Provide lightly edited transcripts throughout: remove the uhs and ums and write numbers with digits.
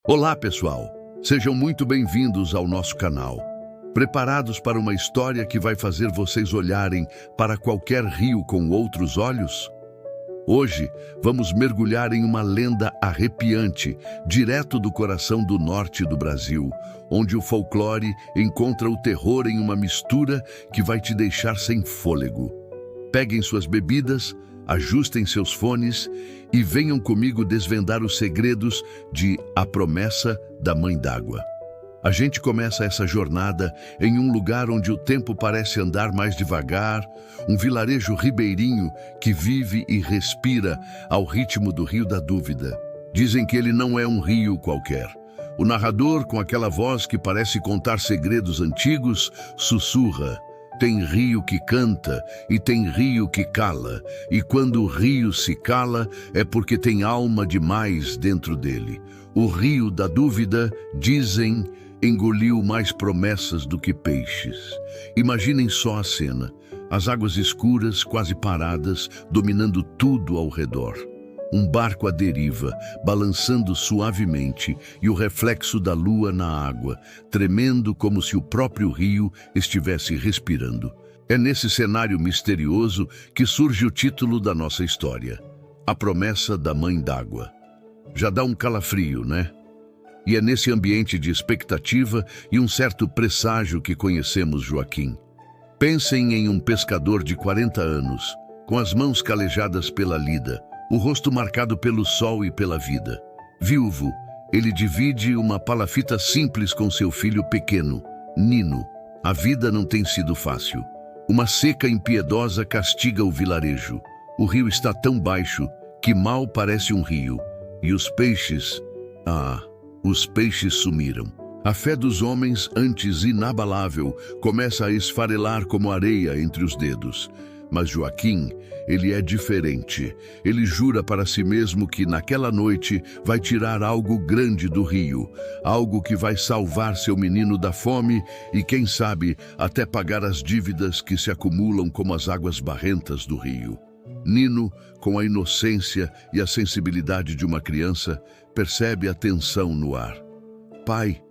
Olá, pessoal! Sejam muito bem-vindos ao nosso canal. Preparados para uma história que vai fazer vocês olharem para qualquer rio com outros olhos? Hoje, vamos mergulhar em uma lenda arrepiante, direto do coração do norte do Brasil, onde o folclore encontra o terror em uma mistura que vai te deixar sem fôlego. Peguem suas bebidas, ajustem seus fones e venham comigo desvendar os segredos de A Promessa da Mãe d'Água. A gente começa essa jornada em um lugar onde o tempo parece andar mais devagar, um vilarejo ribeirinho que vive e respira ao ritmo do Rio da Dúvida. Dizem que ele não é um rio qualquer. O narrador, com aquela voz que parece contar segredos antigos, sussurra: tem rio que canta e tem rio que cala, e quando o rio se cala é porque tem alma demais dentro dele. O Rio da Dúvida, dizem, engoliu mais promessas do que peixes. Imaginem só a cena, as águas escuras, quase paradas, dominando tudo ao redor. Um barco à deriva, balançando suavemente, e o reflexo da lua na água, tremendo como se o próprio rio estivesse respirando. É nesse cenário misterioso que surge o título da nossa história, A Promessa da Mãe d'Água. Já dá um calafrio, né? E é nesse ambiente de expectativa e um certo presságio que conhecemos Joaquim. Pensem em um pescador de 40 anos, com as mãos calejadas pela lida, o rosto marcado pelo sol e pela vida. Viúvo, ele divide uma palafita simples com seu filho pequeno, Nino. A vida não tem sido fácil. Uma seca impiedosa castiga o vilarejo. O rio está tão baixo que mal parece um rio. E os peixes... os peixes sumiram. A fé dos homens, antes inabalável, começa a esfarelar como areia entre os dedos. Mas Joaquim, ele é diferente. Ele jura para si mesmo que naquela noite vai tirar algo grande do rio, algo que vai salvar seu menino da fome e, quem sabe, até pagar as dívidas que se acumulam como as águas barrentas do rio. Nino, com a inocência e a sensibilidade de uma criança, percebe a tensão no ar. Pai,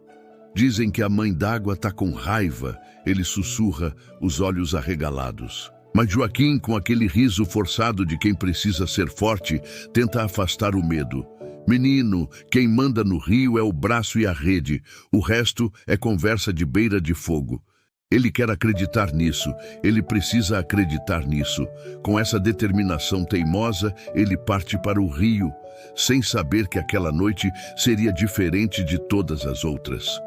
dizem que a mãe d'água está com raiva, ele sussurra, os olhos arregalados. Mas Joaquim, com aquele riso forçado de quem precisa ser forte, tenta afastar o medo. Menino, quem manda no rio é o braço e a rede, o resto é conversa de beira de fogo. Ele quer acreditar nisso, ele precisa acreditar nisso. Com essa determinação teimosa, ele parte para o rio, sem saber que aquela noite seria diferente de todas as outras.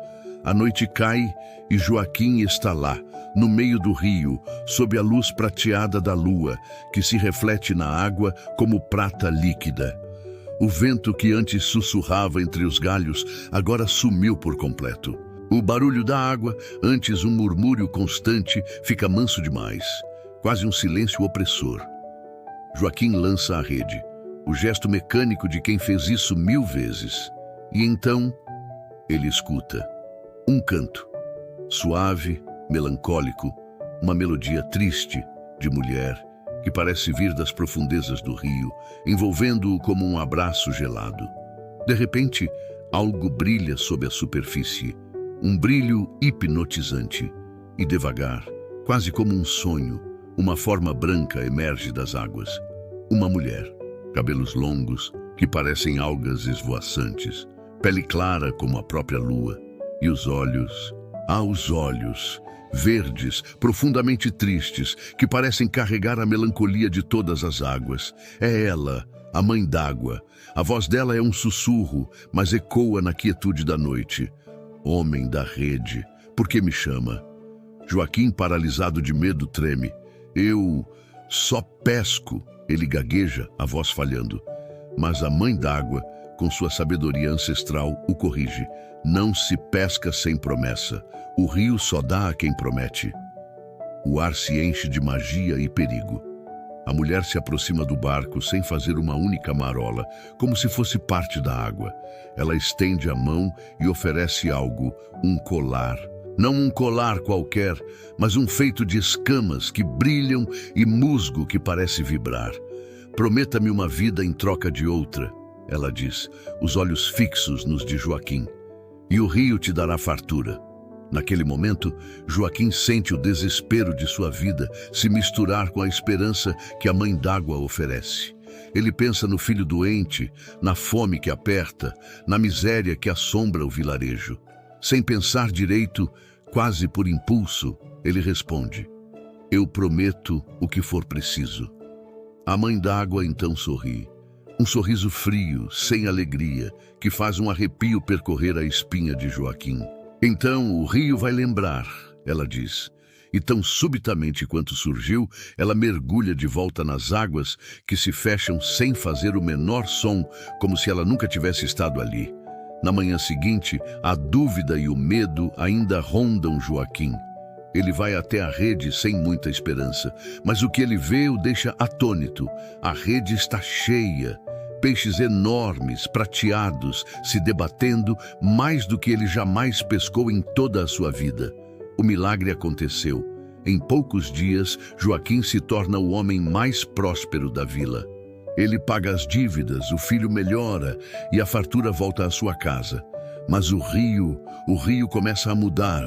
A noite cai e Joaquim está lá, no meio do rio, sob a luz prateada da lua, que se reflete na água como prata líquida. O vento que antes sussurrava entre os galhos agora sumiu por completo. O barulho da água, antes um murmúrio constante, fica manso demais, quase um silêncio opressor. Joaquim lança a rede, o gesto mecânico de quem fez isso 1000 vezes. E então, ele escuta. Um canto, suave, melancólico, uma melodia triste de mulher que parece vir das profundezas do rio, envolvendo-o como um abraço gelado. De repente, algo brilha sob a superfície, um brilho hipnotizante, e devagar, quase como um sonho, uma forma branca emerge das águas. Uma mulher, cabelos longos que parecem algas esvoaçantes, pele clara como a própria lua, e os olhos, os olhos, verdes, profundamente tristes, que parecem carregar a melancolia de todas as águas. É ela, a Mãe d'Água. A voz dela é um sussurro, mas ecoa na quietude da noite. Homem da rede, por que me chama? Joaquim, paralisado de medo, treme. Eu só pesco, ele gagueja, a voz falhando. Mas a Mãe d'Água, com sua sabedoria ancestral, o corrige. Não se pesca sem promessa. O rio só dá a quem promete. O ar se enche de magia e perigo. A mulher se aproxima do barco sem fazer uma única marola, como se fosse parte da água. Ela estende a mão e oferece algo, um colar. Não um colar qualquer, mas um feito de escamas que brilham e musgo que parece vibrar. Prometa-me uma vida em troca de outra. ela diz, os olhos fixos nos de Joaquim. E o rio te dará fartura. Naquele momento, Joaquim sente o desespero de sua vida se misturar com a esperança que a mãe d'água oferece. Ele pensa no filho doente, na fome que aperta, na miséria que assombra o vilarejo. Sem pensar direito, quase por impulso, ele responde: eu prometo o que for preciso. A mãe d'água então sorri. Um sorriso frio, sem alegria, que faz um arrepio percorrer a espinha de Joaquim. Então o rio vai lembrar, ela diz. E tão subitamente quanto surgiu, ela mergulha de volta nas águas que se fecham sem fazer o menor som, como se ela nunca tivesse estado ali. Na manhã seguinte, a dúvida e o medo ainda rondam Joaquim. Ele vai até a rede sem muita esperança, mas o que ele vê o deixa atônito. A rede está cheia. Peixes enormes, prateados, se debatendo mais do que ele jamais pescou em toda a sua vida. O milagre aconteceu. Em poucos dias, Joaquim se torna o homem mais próspero da vila. Ele paga as dívidas, o filho melhora e a fartura volta à sua casa. Mas o rio começa a mudar.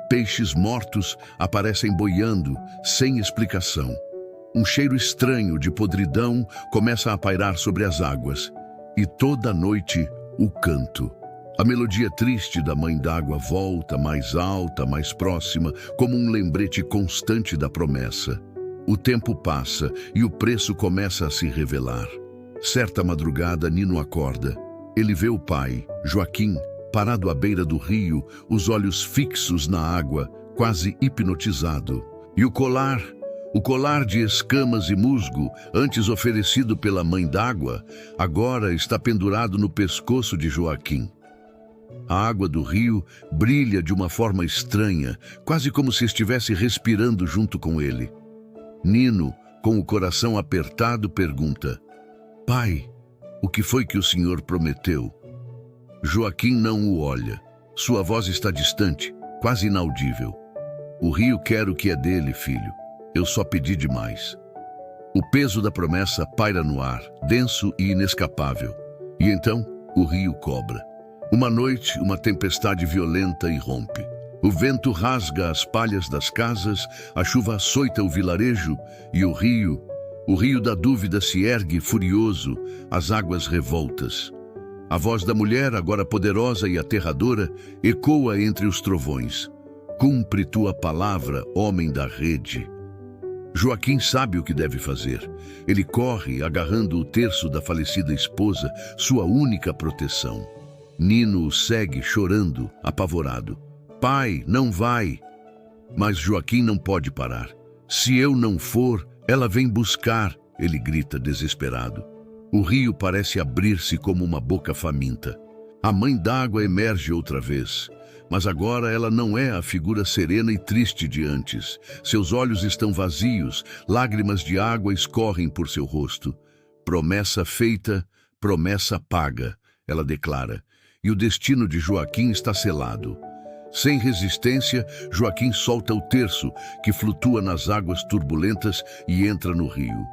Peixes mortos aparecem boiando, sem explicação. Um cheiro estranho de podridão começa a pairar sobre as águas. E toda noite, o canto. A melodia triste da mãe d'água volta, mais alta, mais próxima, como um lembrete constante da promessa. O tempo passa e o preço começa a se revelar. Certa madrugada, Nino acorda. Ele vê o pai, Joaquim, parado à beira do rio, os olhos fixos na água, quase hipnotizado. E o colar de escamas e musgo, antes oferecido pela mãe d'água, agora está pendurado no pescoço de Joaquim. A água do rio brilha de uma forma estranha, quase como se estivesse respirando junto com ele. Nino, com o coração apertado, pergunta: pai, o que foi que o senhor prometeu? Joaquim não o olha. Sua voz está distante, quase inaudível. O rio quer o que é dele, filho. Eu só pedi demais. O peso da promessa paira no ar, denso e inescapável. E então, o rio cobra. Uma noite, uma tempestade violenta irrompe. O vento rasga as palhas das casas, a chuva açoita o vilarejo e o rio da dúvida se ergue furioso, as águas revoltas. A voz da mulher, agora poderosa e aterradora, ecoa entre os trovões. Cumpre tua palavra, homem da rede. Joaquim sabe o que deve fazer. Ele corre, agarrando o terço da falecida esposa, sua única proteção. Nino o segue, chorando, apavorado. Pai, não vai! Mas Joaquim não pode parar. Se eu não for, ela vem buscar, ele grita desesperado. O rio parece abrir-se como uma boca faminta. A mãe d'água emerge outra vez. Mas agora ela não é a figura serena e triste de antes. Seus olhos estão vazios, lágrimas de água escorrem por seu rosto. Promessa feita, promessa paga, ela declara. E o destino de Joaquim está selado. Sem resistência, Joaquim solta o terço, que flutua nas águas turbulentas e entra no rio.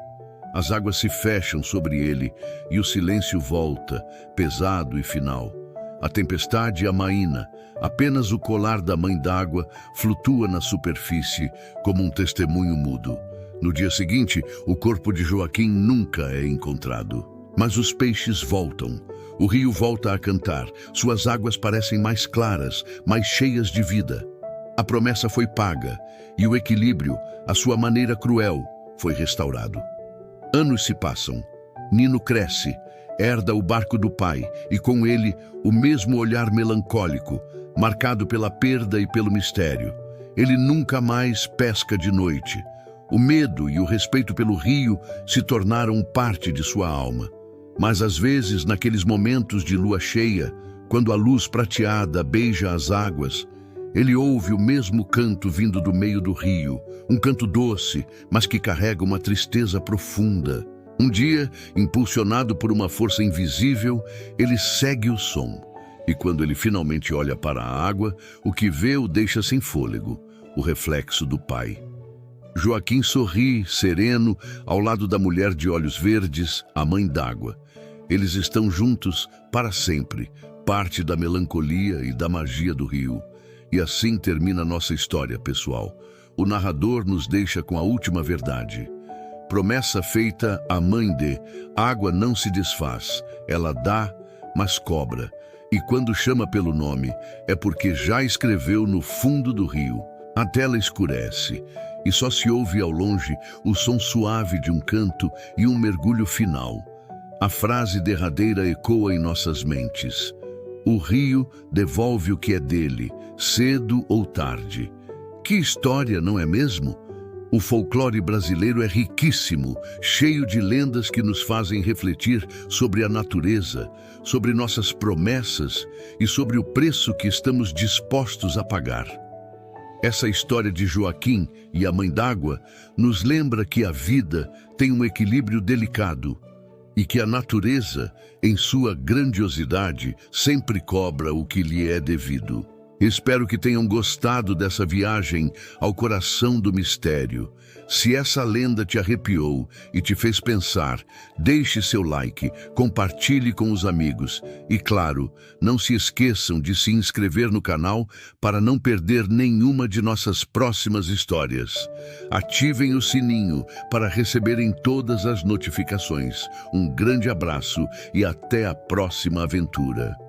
As águas se fecham sobre ele e o silêncio volta, pesado e final. A tempestade amaína, apenas o colar da mãe d'água flutua na superfície como um testemunho mudo. No dia seguinte, o corpo de Joaquim nunca é encontrado. Mas os peixes voltam. O rio volta a cantar. Suas águas parecem mais claras, mais cheias de vida. A promessa foi paga e o equilíbrio, a sua maneira cruel, foi restaurado. Anos se passam. Nino cresce, herda o barco do pai e com ele o mesmo olhar melancólico, marcado pela perda e pelo mistério. Ele nunca mais pesca de noite. O medo e o respeito pelo rio se tornaram parte de sua alma. Mas às vezes, naqueles momentos de lua cheia, quando a luz prateada beija as águas, ele ouve o mesmo canto vindo do meio do rio, um canto doce, mas que carrega uma tristeza profunda. Um dia, impulsionado por uma força invisível, ele segue o som. E quando ele finalmente olha para a água, o que vê o deixa sem fôlego, o reflexo do pai. Joaquim sorri, sereno, ao lado da mulher de olhos verdes, a mãe d'água. Eles estão juntos para sempre, parte da melancolia e da magia do rio. E assim termina nossa história, pessoal. O narrador nos deixa com a última verdade. Promessa feita à mãe de: água não se desfaz, ela dá, mas cobra. E quando chama pelo nome, é porque já escreveu no fundo do rio. A tela escurece, e só se ouve ao longe o som suave de um canto e um mergulho final. A frase derradeira ecoa em nossas mentes. O rio devolve o que é dele, cedo ou tarde. Que história, não é mesmo? O folclore brasileiro é riquíssimo, cheio de lendas que nos fazem refletir sobre a natureza, sobre nossas promessas e sobre o preço que estamos dispostos a pagar. Essa história de Joaquim e a Mãe d'Água nos lembra que a vida tem um equilíbrio delicado e que a natureza, em sua grandiosidade, sempre cobra o que lhe é devido. Espero que tenham gostado dessa viagem ao coração do mistério. Se essa lenda te arrepiou e te fez pensar, deixe seu like, compartilhe com os amigos e, claro, não se esqueçam de se inscrever no canal para não perder nenhuma de nossas próximas histórias. Ativem o sininho para receberem todas as notificações. Um grande abraço e até a próxima aventura.